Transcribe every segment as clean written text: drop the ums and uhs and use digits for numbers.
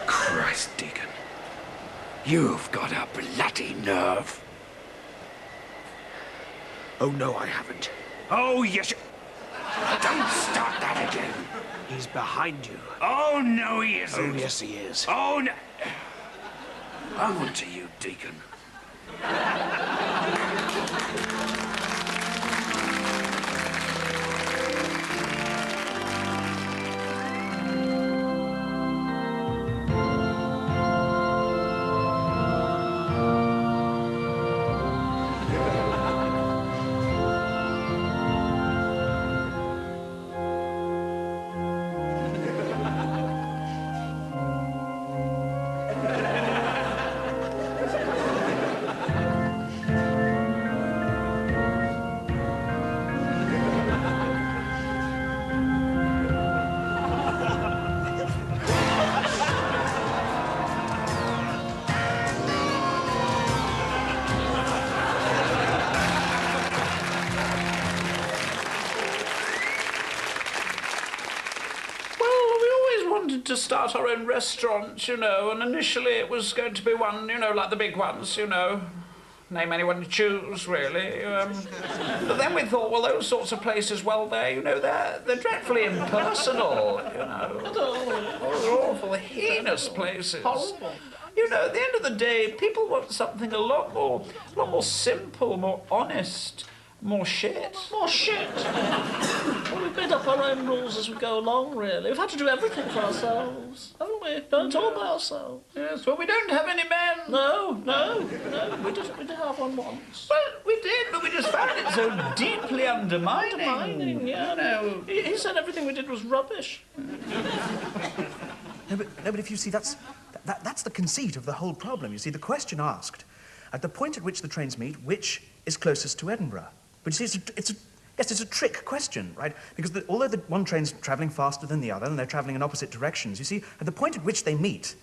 Christ, Deacon. You've got a bloody nerve. Oh, no, I haven't. Oh, yes, you... Don't start that again. He's behind you. Oh, no, he isn't. Oh, yes, he is. Oh, no. On to you, Deacon. To start our own restaurant, you know, and initially it was going to be one, you know, like the big ones, you know. Name anyone you choose, really. But then we thought, well, those sorts of places, well, they're dreadfully impersonal, you know. They're awful, heinous places. Horrible. You know, at the end of the day, people want something a lot more simple, more honest. More shit. More shit. Well, we've made up our own rules as we go along, really. We've had to do everything for ourselves, haven't we? Done it all by ourselves. Yes, well, we don't have any men. No. We did have one once. Well, we did, but we just found it so deeply undermining. Undermining, yeah. No. He said everything we did was rubbish. No, but if you see, that's the conceit of the whole problem. You see, the question asked, at the point at which the trains meet, which is closest to Edinburgh? But you see, it's a trick question, right? Because although the one train's travelling faster than the other and they're travelling in opposite directions, you see, at the point at which they meet,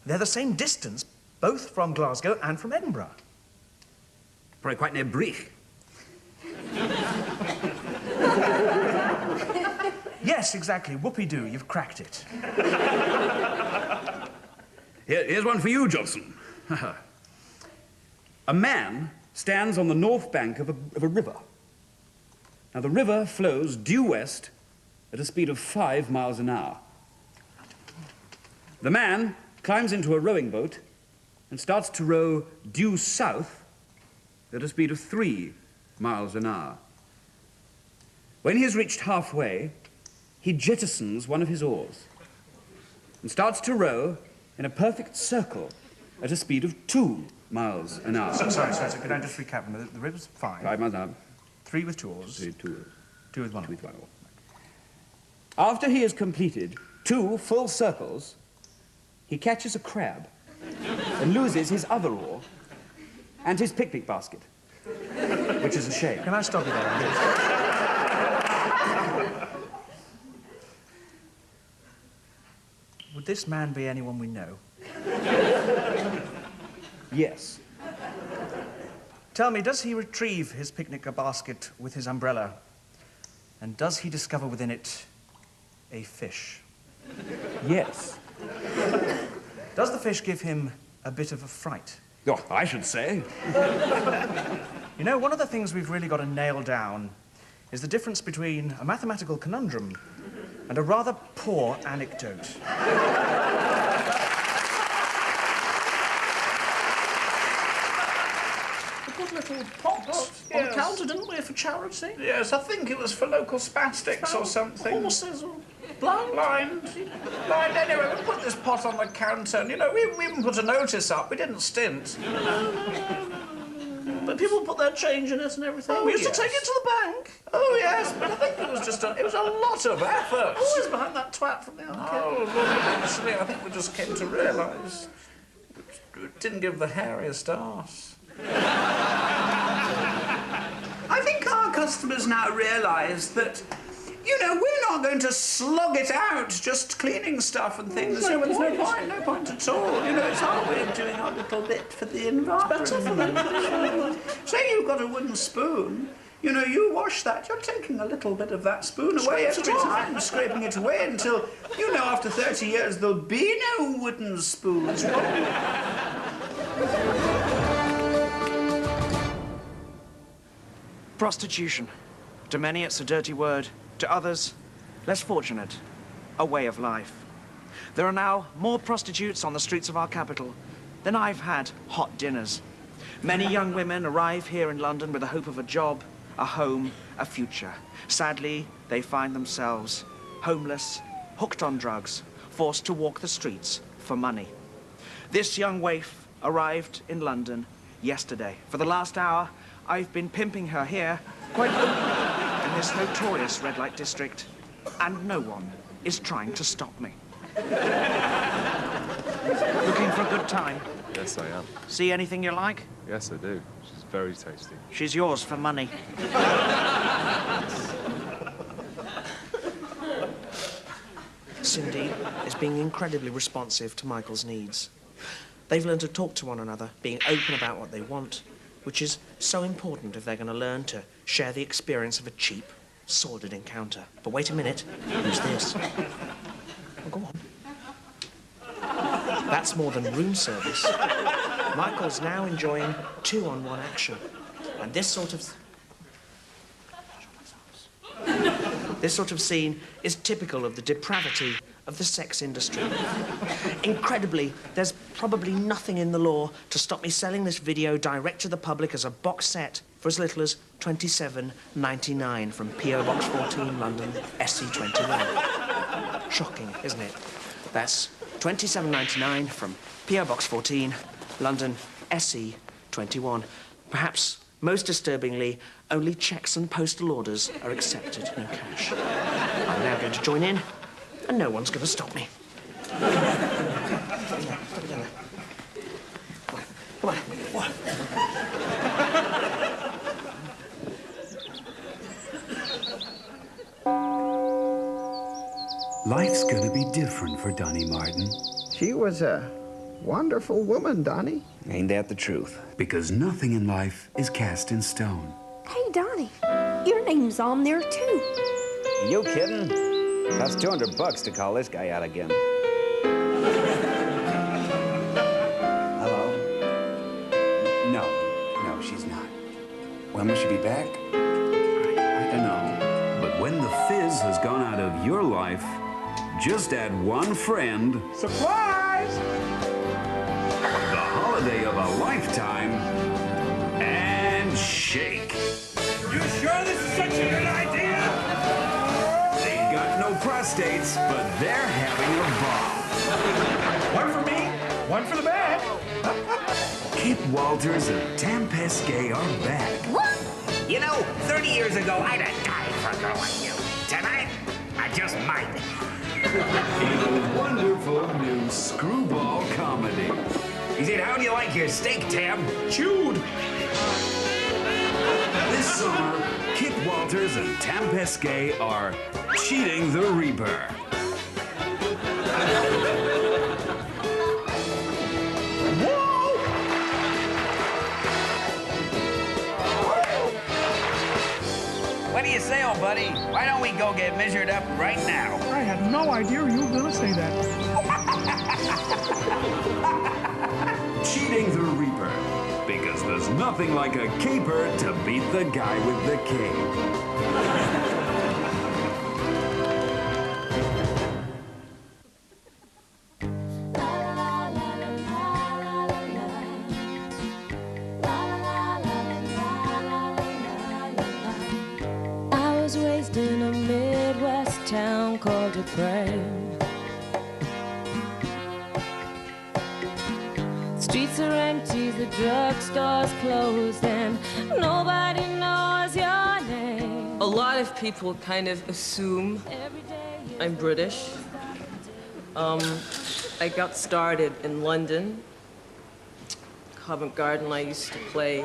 they're the same distance, both from Glasgow and from Edinburgh. Probably quite near Breach. Yes, exactly. Whoopee-doo, you've cracked it. Here's one for you, Johnson. A man stands on the north bank of a river. Now, the river flows due west at a speed of 5 miles an hour. The man climbs into a rowing boat and starts to row due south at a speed of 3 miles an hour. When he has reached halfway, he jettisons one of his oars and starts to row in a perfect circle at a speed of 2 miles an hour. Sorry. Could I just recap? The river's 5. 5 miles an hour. 3 with 2 oars. 2 oars. 2 with 1 oar. After he has completed 2 full circles, he catches a crab and loses his other oar and his picnic basket, which is a shame. Can I stop you there? Would this man be anyone we know? Yes. Tell me, does he retrieve his picnic basket with his umbrella? And does he discover within it a fish? Yes. Does the fish give him a bit of a fright? Oh, I should say. You know, one of the things we've really got to nail down is the difference between a mathematical conundrum and a rather poor anecdote. Little pots on the counter, didn't we, for charity? Yes, I think it was for local spastics or something. Horses or blind. Anyway, we put this pot on the counter and, you know, we even put a notice up. We didn't stint. No. But people put their change in it and everything. Oh, we used yes. to take it to the bank. Oh, yes, but I think it was just it was a lot of effort. Always behind that twat from the arcade. Oh, Lord, actually, I think we just came to realise it didn't give the hairiest arse. I think our customers now realise that You know, we're not going to slog it out just cleaning stuff and things. There's no point at all. You know, it's our way of doing our little bit for the environment. Say you've got a wooden spoon, you know, you wash that, you're taking a little bit of that spoon away every time, scraping it away until, you know, after 30 years there'll be no wooden spoons. Prostitution. To many, it's a dirty word. To others, less fortunate, a way of life. There are now more prostitutes on the streets of our capital than I've had hot dinners. Many young women arrive here in London with the hope of a job, a home, a future. Sadly, they find themselves homeless, hooked on drugs, forced to walk the streets for money. This young waif arrived in London yesterday. For the last hour, I've been pimping her here quite openly in this notorious red light district, and no one is trying to stop me. Looking for a good time? Yes, I am. See anything you like? Yes, I do. She's very tasty. She's yours for money. Cindy is being incredibly responsive to Michael's needs. They've learned to talk to one another, being open about what they want, which is so important if they're going to learn to share the experience of a cheap, sordid encounter. But wait a minute. Who's this? Oh, go on. That's more than room service. Michael's now enjoying two-on-one action. And this sort of scene is typical of the depravity of the sex industry. Incredibly, there's probably nothing in the law to stop me selling this video direct to the public as a box set for as little as £27.99 from P.O. Box 14, London, SC21. Shocking, isn't it? That's £27.99 from P.O. Box 14, London, SC21. Perhaps most disturbingly, only cheques and postal orders are accepted, no cash. I'm now going to join in, and no one's going to stop me. Come on. Life's gonna be different for Donnie Martin. She was a wonderful woman, Donnie. Ain't that the truth? Because nothing in life is cast in stone. Hey, Donnie, your name's on there, too. You kidding? Costs $200 to call this guy out again. Hello? No, she's not. When will she be back? I don't know. But when the fizz has gone out of your life, just add one friend. Surprise! The holiday of a lifetime, and shake. You sure this is such a good idea? They've got no prostates, but they're having a ball. One for me, one for the bag. Kip Walters and Tam Pesquet are back. What? You know, 30 years ago, I'd have died for a girl like you. Tonight, I just might. In a wonderful new screwball comedy. He said, how do you like your steak, Tam? Chewed. This summer, Kip Walters and Tam Pesquet are cheating the Reaper. What do you say, old buddy? Why don't we go get measured up right now? I had no idea you were going to say that. Cheating the Reaper. Because there's nothing like a caper to beat the guy with the cape. In a Midwest town called Ukraine. Streets are empty, the drugstore's closed, and nobody knows your name. A lot of people kind of assume I'm British. I got started in London, Covent Garden. I used to play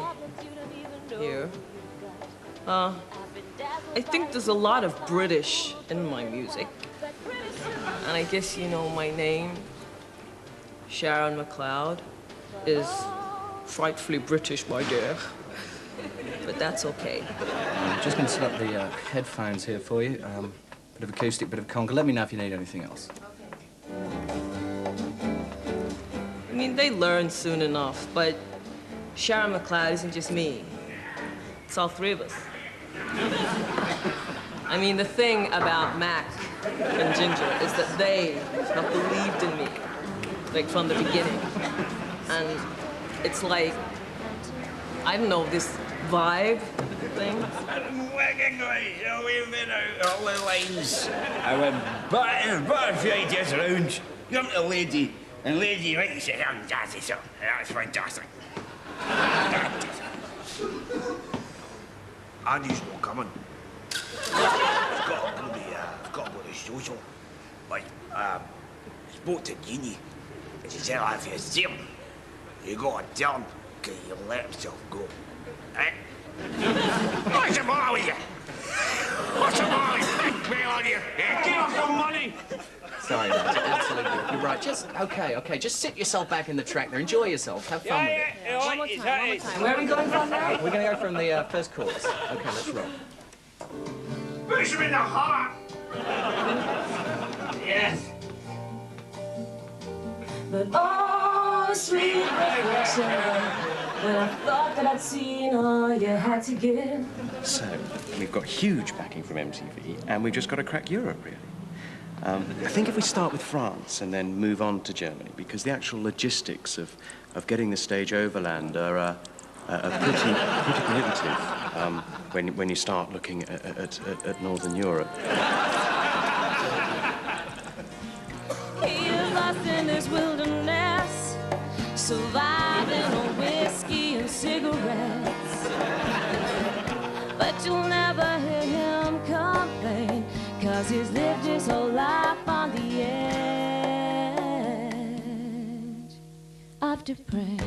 here. I think there's a lot of British in my music. And I guess you know my name, Sharon McLeod, is frightfully British, my dear. But that's okay. I'm just going to set up the headphones here for you. Bit of acoustic, bit of conga. Let me know if you need anything else. I mean, they learn soon enough, but Sharon McLeod isn't just me. It's all three of us. I mean, the thing about Mac and Ginger is that they have believed in me, like, from the beginning. And it's like, I don't know, this vibe thing. We've been out all the lines. I went butterfly just round. Come to lady, and lady right and said, I'm jazzy, so that's fantastic. Andy's not coming. I've got to go to social. But, spoke to Jeannie. And she said, if you see him, you got to tell him, because he'll let himself go. Eh? What's the matter with you? What's the matter with you? Be on here. Give him some money. Sorry, Roger, absolutely. You're right. Okay. Just sit yourself back in the track there. Enjoy yourself. Have fun with it. One more time. Where are we going from now? We're going to go from the first chorus. Okay, let's roll. Push him in the heart. Yes. But oh, sweet reflection, when I thought that I'd seen all you had to give. So, we've got huge backing from MTV, and we've just got to crack Europe, really. I think if we start with France and then move on to Germany, because the actual logistics of getting the stage overland are pretty prohibitive when you start looking at Northern Europe. He is lost in this wilderness, surviving on whiskey and cigarettes. But you'll never hear him complain, 'cause he's lived his whole life on the edge of depression.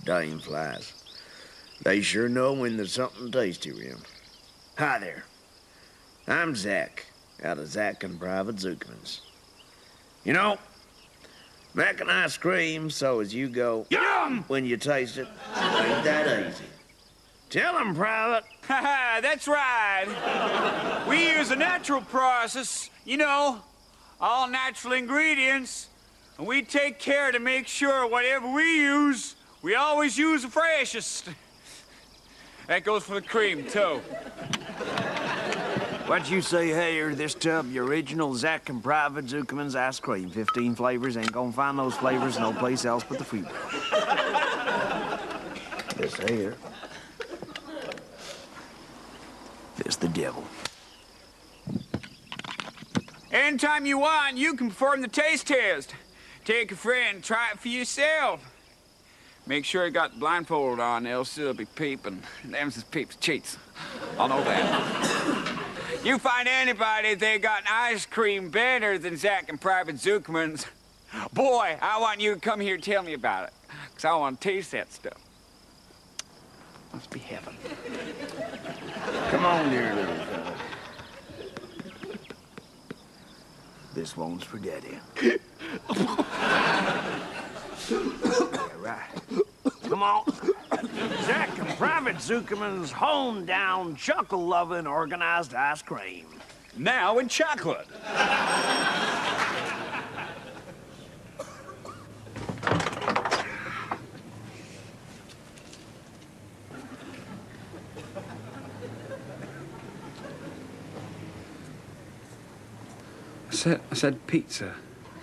Dying flies. They sure know when there's something tasty around. Hi there. I'm Zach, out of Zach and Private Zuckerman's. You know, making ice cream so as you go yum when you taste it ain't that easy. Tell 'em, Private. Haha, that's right. We use a natural process, you know, all natural ingredients, and we take care to make sure whatever we use, we always use the freshest. That goes for the cream, too. What'd you say here? This tub, your original Zach and Private Zuckerman's ice cream. 15 flavors. Ain't gonna find those flavors no place else but the food. This here. This the devil. Anytime you want, you can perform the taste test. Take a friend, try it for yourself. Make sure you got the blindfold on, else they'll be peeping. Them's just peeps cheats. I'll know that. You find anybody they got an ice cream better than Zach and Private Zuckerman's, boy, I want you to come here and tell me about it, 'cause I want to taste that stuff. Must be heaven. Come on, dear little fella. This one's for Daddy. Right. Come on. Zach and Private Zuckerman's home-down, chuckle-loving, organized ice cream. Now in chocolate. I said pizza.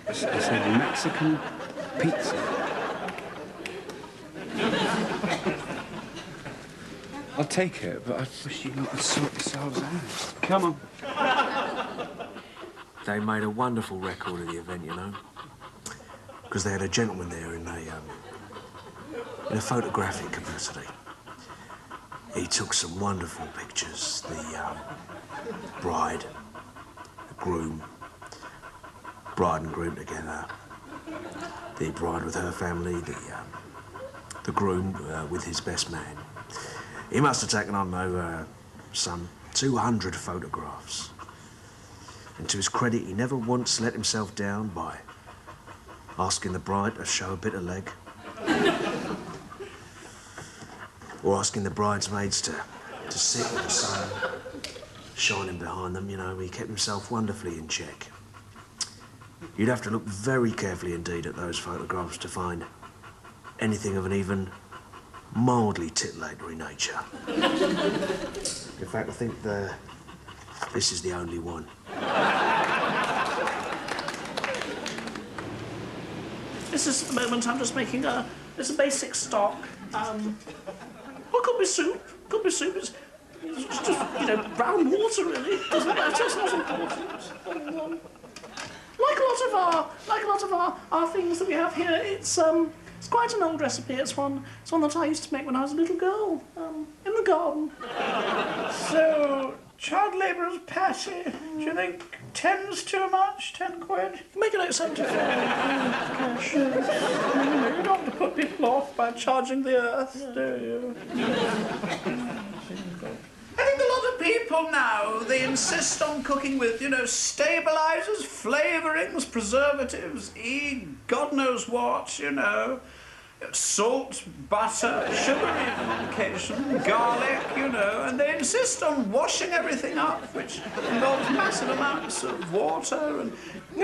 I said Mexican pizza. I'll take it, but I wish you lot would sort yourselves out. Come on. They made a wonderful record of the event, you know. because they had a gentleman there in a photographic capacity. He took some wonderful pictures. The bride, the groom, bride and groom together. The bride with her family, the groom with his best man. He must have taken, I don't know, some 200 photographs. And to his credit, he never once let himself down by asking the bride to show a bit of leg. Or asking the bridesmaids to sit with the sun shining behind them. You know, he kept himself wonderfully in check. You'd have to look very carefully indeed at those photographs to find anything of an even mildly titillatory nature. In fact, I think this is the only one. This is the moment I'm just making it's a basic stock. Or could be soup. Could be soup. It's just, you know, brown water, really. Doesn't matter, it's not important. Like a lot of our things that we have here, it's quite an old recipe. It's one that I used to make when I was a little girl, in the garden. So, child labourer's patty, do you think 10's too much? 10 quid? Make it like 74. Cash. You don't want to put people off by charging the earth, do you? I think a lot of people now, they insist on cooking with, you know, stabilisers, flavourings, preservatives, God knows what, you know. Salt, butter, sugar even on occasion, garlic, you know, and they insist on washing everything up, which involves massive amounts of water and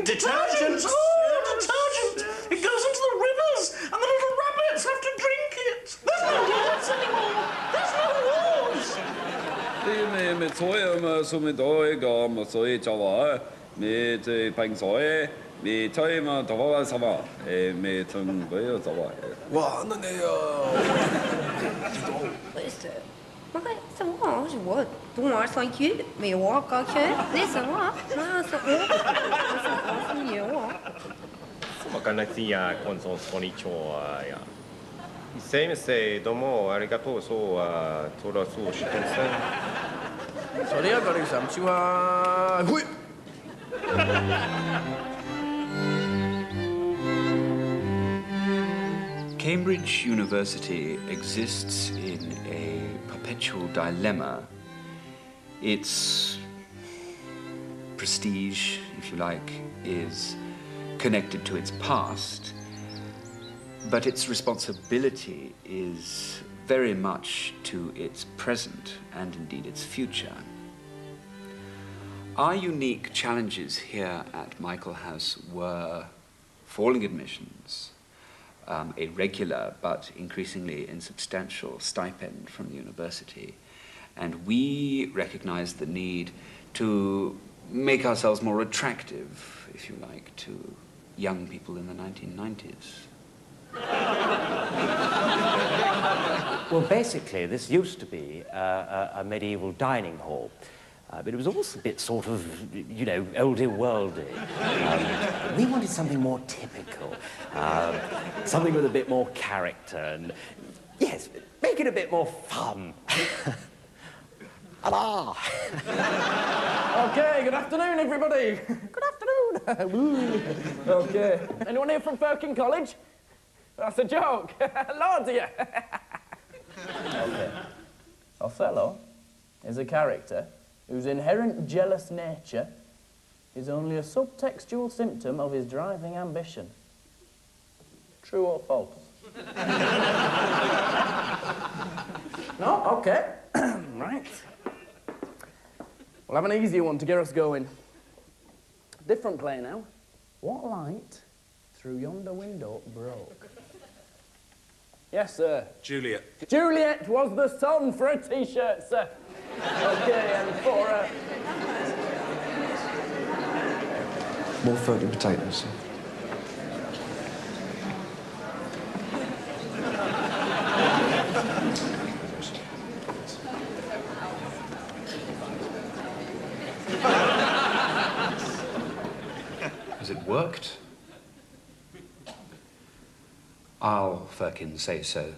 detergents. Oh, detergent! It goes into the rivers, and the little rabbits have to drink it. There's no rules anymore. There's no rules. Ça va, je vois. Tout moi sans cul, mais ouais, quand que, mais ça va. Non, ça va. Ça va, mieux, ouais. Sorry, I got exam to Cambridge University exists in a perpetual dilemma. Its prestige, if you like, is connected to its past, but its responsibility is very much to its present and indeed its future. Our unique challenges here at Michael House were falling admissions, a regular but increasingly insubstantial stipend from the university, and we recognized the need to make ourselves more attractive, if you like, to young people in the 1990s. Well, basically, this used to be a medieval dining hall. But it was also a bit sort of, you know, oldie worldy. We wanted something more typical, something with a bit more character, and yes, make it a bit more fun. Allah! Okay, good afternoon, everybody. Good afternoon. Okay, anyone here from Firkin College? That's a joke. Loads of you. Okay. Othello is a character whose inherent jealous nature is only a subtextual symptom of his driving ambition. True or false? No? Okay. Right. We'll have an easier one to get us going. Different play now. What light through yonder window broke? Yes, sir. Juliet. Juliet was the sun for a T-shirt, sir. Okay, and for More floating potatoes. Has it worked? I'll Firkin say so.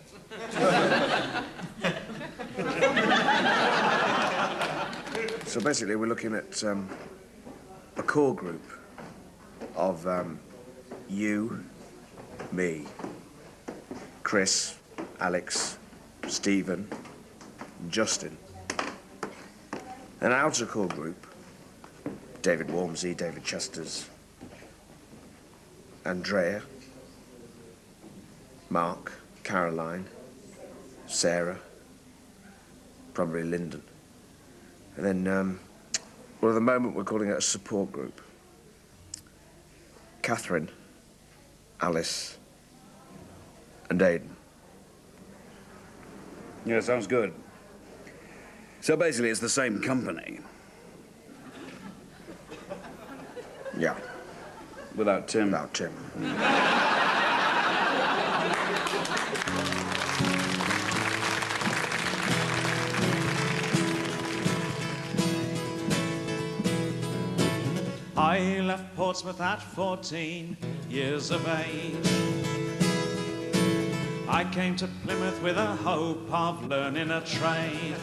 So basically, we're looking at a core group of you, me, Chris, Alex, Stephen, and Justin. An outer core group, David Walmsley, David Chesters, Andrea, Mark, Caroline, Sarah, probably Lyndon. And then, well, at the moment, we're calling it a support group. Catherine, Alice, and Aidan. Yeah, sounds good. So basically, it's the same company. Yeah. Without Tim. Without Tim. I left Portsmouth at 14 years of age. I came to Plymouth with a hope of learning a trade.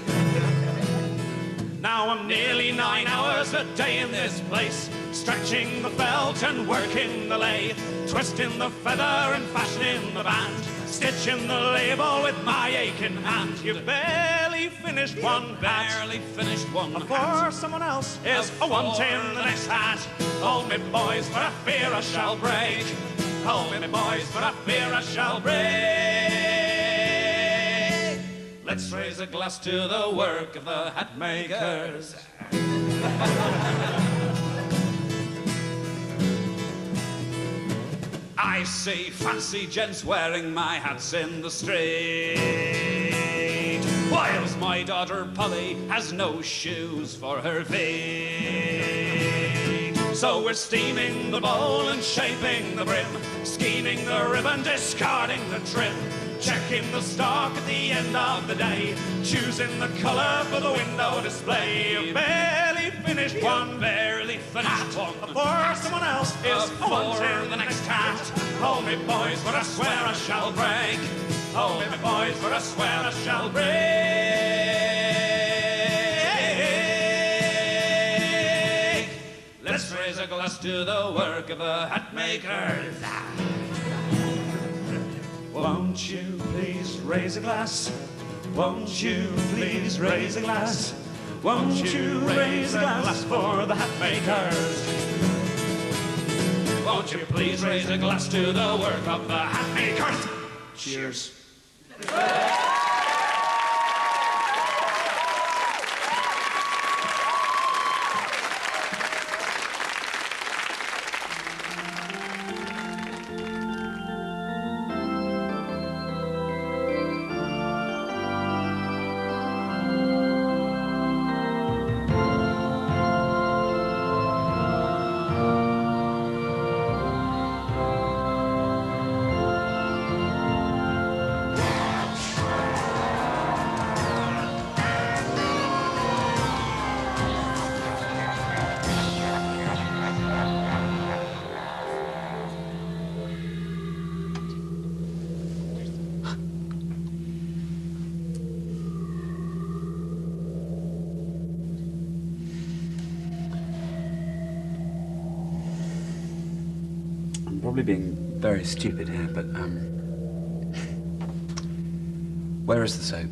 Now I'm nearly 9 hours a day in this place, stretching the felt and working the lathe, twisting the feather and fashioning the band, stitching the label with my aching hand. You've barely finished one barely finished one before someone else is wanting the next hat. Hold me, boys, for I fear I shall break. Hold me, boys, for I fear I shall break. Let's raise a glass to the work of the hat makers. I see fancy gents wearing my hats in the street, whilst my daughter Polly has no shoes for her feet. So we're steaming the bowl and shaping the brim, scheming the ribbon, discarding the trim, checking the stock at the end of the day, choosing the colour for the window display. Barely finished one, barely finished one, before someone else is wanting the next hat. Hold me, boys, for I swear I shall break. Hold me, boys, for I swear I shall break. Let's raise a glass to the work of the hat makers. Won't you please raise a glass? Won't you please raise a glass? Won't you raise a glass for the hat makers? Won't you please raise a glass to the work of the hat makers? Cheers. Probably being very stupid here, but, where is the soap?